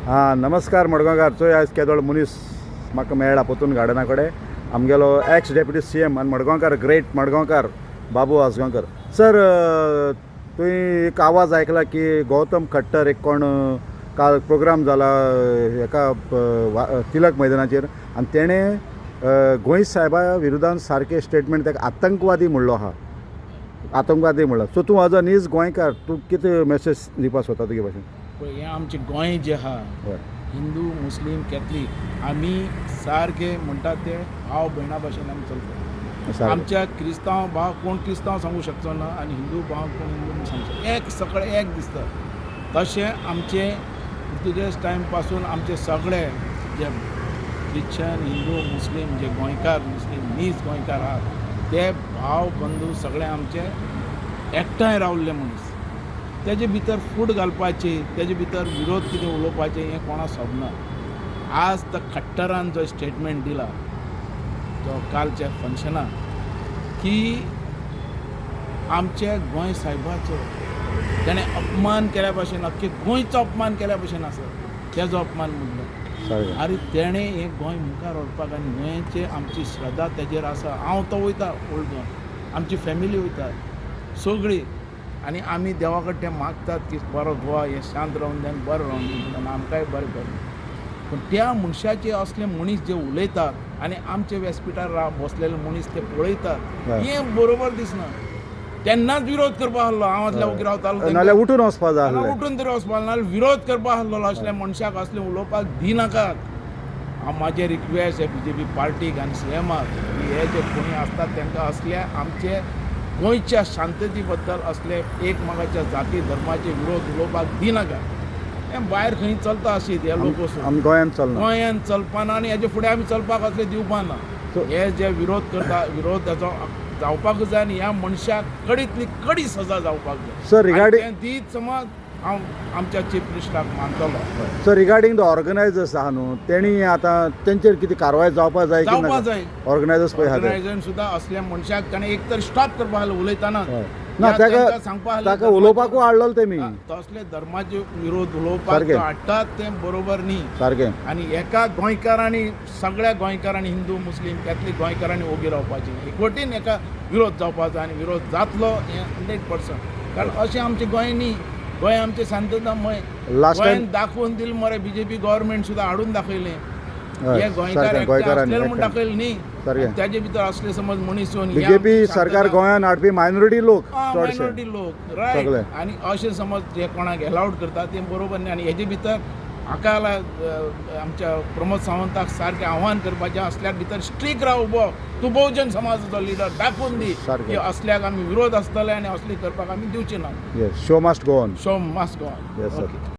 नमस्कार मडगांवकार. आज केदोळ मनीस म्हाका मेळ्ळा पोतून गार्डना कडेन. आमगेलो एक्स डेप्युटी CM आनी मडगांवकार ग्रेट मडगांवकार बाबू आसगांवकर. सर, तुवें एक आवाज आयकला की गौतम खट्टर एक कोण काल प्रोग्राम जाला एका तिलक मैदानाचेर आनी तेणें गोंय साहेबा विरोधान सारकें स्टेटमेंट ताका आतंकवादी म्हणलो आहा. आतंकवादी म्हणलो. सो तूं एज अ नीज गोंयकार तूं कितें मेसेज दिवपाक सोदता तुगे भाशेन? हें आमचें गोंय जें आहा, हिंदू मुस्लीम कॅथलीक आमी सारके म्हणटात ते भाव भयणा भाशेन आमी चलता. आमच्या क्रिस्तांव भाव कोण क्रिस्तांव सांगू शकचो ना आनी हिंदू भाव कोण हिंदू सांगचो. एक सगळे एक दिसता. तशें आमचे पुर्तुगेज टायम पासून आमचे सगळे जे ख्रिश्चन हिंदू मुस्लीम जे गोंयकार मुस्लीम नीज गोंयकार आहात ते भाव बंधू सगळे आमचे एकठांय रावल्ले मनीस. तेजे भितर फूट घालपाची, तेजे भितर विरोध कितें उलोवपाचें हें कोणा सोबना. आज तो खट्टरान जो स्टेटमेंट दिला तो कालच्या फंक्शनाक की आमचे गोंय साहेबाचो तेणें अपमान केल्या भशेन अख्खे गोंयचो अपमान केल्या भशेन आसा. तेजो अपमान म्हणलो आरे तेणें हें गोंय मुखार व्हरपाक आनी गोंयचे आमची श्रद्धा तेजेर आसा. हांव तो वयता ओल्ड गोंय, आमची फॅमिली वयता सगळी, आनी आमी देवा कडेन तें मागतात की बरो गोवा हें शांत रावन दी आनी बरो रावन दी म्हणून आमकांय बरें करूं. पूण त्या मनशाचे असले मनीस जे उलयतात आनी आमचे व्यासपिठार बसलेले मनीस ते पळयतात हें बरोबर दिसना. तेन्नाच विरोध करपा आहलो. हांव आसल्या उगी रावतालो नाल्यार उठून वचपा जाय आसलें. उठून तरी वचपा नाल्यार विरोध करपा आहलो. असल्या मनशाक असलें उलोवपाक दिनाकात. हांव म्हाजें रिक्वेस्ट हे BJP पार्टीक आनी CMाक की हे जे कोणी आसतात तांकां असल्या आमचे गोंयच्या शांतते बद्दल असले एकमेकाच्या जाती धर्माचे विरोध उलोवपाक दिनाका. हें भायर खंय चलता आशीत हे लोक वचून गोंयांत चलना. गोंयांत चलपाना आनी हेजे फुडें आमी चलपाक असले दिवपाना. हे जे विरोध करता विरोध हेजो जावपाक जाय आनी ह्या मनशाक कडींतली कडी सजा जावपाक जाय. सर, रिगार्डिंग दीत समज हांव आमच्या chief मिनिस्टराक मानतलो. Sir, regarding the organisers आहा न्हू तेणी आतां तेंचेर कितें कारवाय जावपाक जाय की ना? जाय. ऑर्गनायजर्स पळय आहा ते. ऑर्गनायझेशन सुद्धा असल्या मनशाक ताणें एक तर स्टॉप करपा आहलो उलयताना. ना ताका उलोवपाकू हाडलो तेमी. तसले धर्माचे विरोध उलोवपाक हाडटात तें बरोबर न्ही. सारकें. आनी एका गोंयकारांनी सगळ्या गोंयकारांनी हिंदू मुस्लीम कॅथलीक गोंयकारांनी ओगी रावपाचें. एकवटीन एका विरोध जावपाक जाय आनी विरोध जातलो हें 100%. कारण अशें आमचें गोंय न्ही. गोंय आमचें शांततामय. गोंयान दाखोवन दिलें मरे BJP गव्हर्मेंट सुद्दां हाडून दाखयलें. हे गोंयकार असलेले म्हूण दाखयलें न्ही. त्याचे भितर असले समज मनीस येवन BJP सरकार गोंयान हाडपी मायनॉरिटी लोक मायनॉरिटी लोक रायट. आनी अशें समज जे कोणाक अलाउड करतात तें बरोबर न्ही. आनी हेजे भितर हाका आमच्या प्रमोद सावंताक सारकें आव्हान करपाचें असल्या भितर स्ट्रीक राव उबो. तूं बहुजन समाजाचो लिडर दाखोवन दी की असल्याक आमी विरोध आसतले आनी असली करपाक आमी दिवचे ना. Show must go on. Show must go on.